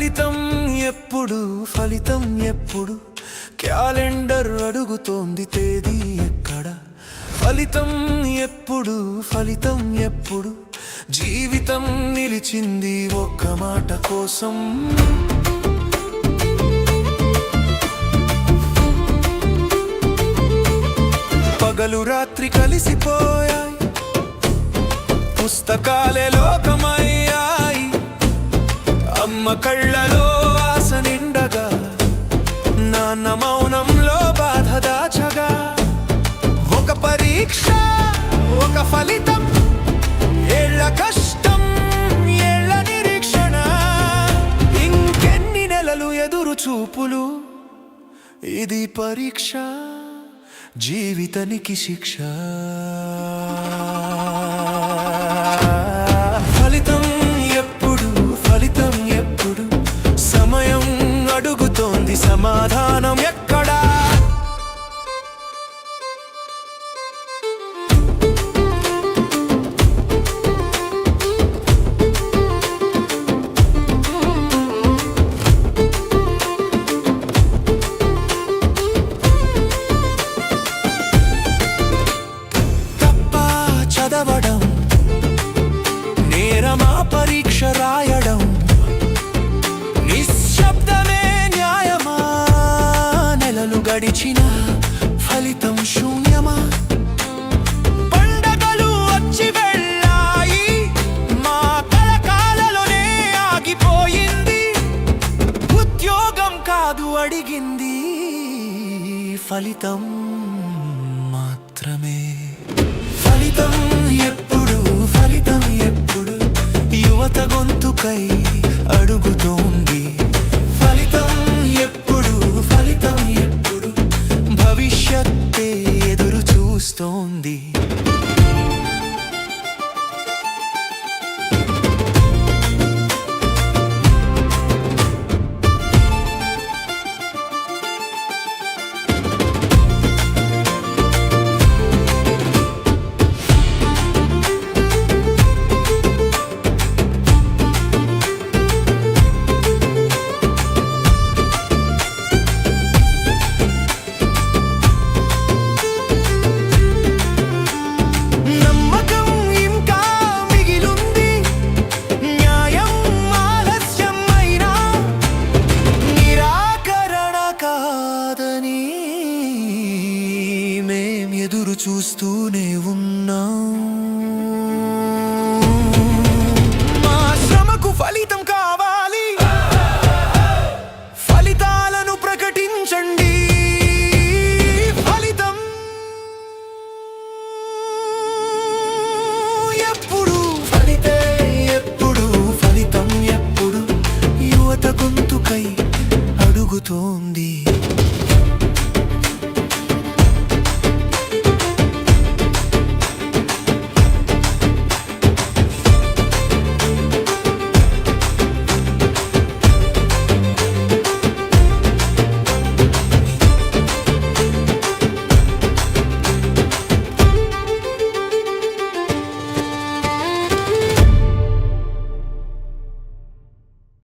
ఫలితం ఎప్పుడు, ఫలితం ఎప్పుడు, క్యాలెండర్ అడుగుతోంది తేదీ ఎక్కడ. ఫలితం ఎప్పుడు, ఫలితం ఎప్పుడు, జీవితం నిలిచింది ఒక్క మాట కోసం. పగలు రాత్రి కలిసిపోయాయి, పుస్తకాలే లోకమయ్యాయి. అమ్మ కళ్ళలో ఆశ నిండగా, నాన్న మౌనంలో బాధ దాచగా. ఒక పరీక్ష, ఒక ఫలితం, ఏళ్ళ కష్టం, ఏళ్ళ నిరీక్షణ. ఇంకెన్ని నెలలు ఎదురు చూపులు, ఇది పరీక్ష, జీవితానికి శిక్ష. ఫలితం ఎప్పుడు, ఫలితం ఎప్పుడు, సమయం అడుగుతోంది సమాధానం ఎక్కడా. చదవడం నేరమా, పరీక్ష రాయడం నిశ్శబ్దమే న్యాయమా. నెలలు గడిచిన ఫలితం శూన్యమా. పండగలు వచ్చి వెళ్ళాయి, మా కలకాలలోనే ఆగిపోయింది. ఉద్యోగం కాదు అడిగింది, ఫలితం మాత్రమే. ఫలితం ఎప్పుడు, ఫలితం ఎప్పుడు, యువత గొంతుకై అడుగుతోంది. ఫలితం ఎప్పుడు, ఫలితం ఎప్పుడు, భవిష్యత్తే ఎదురు చూస్తోంది. ఎదురు చూస్తూనే ఉన్నాం. మా శ్రమకు ఫలితం కావాలి, ఫలితాలను ప్రకటించండి. ఫలితం ఎప్పుడు, ఫలితే ఎప్పుడు, ఫలితం ఎప్పుడు, యువత గొంతుకై అడుగుతోంది.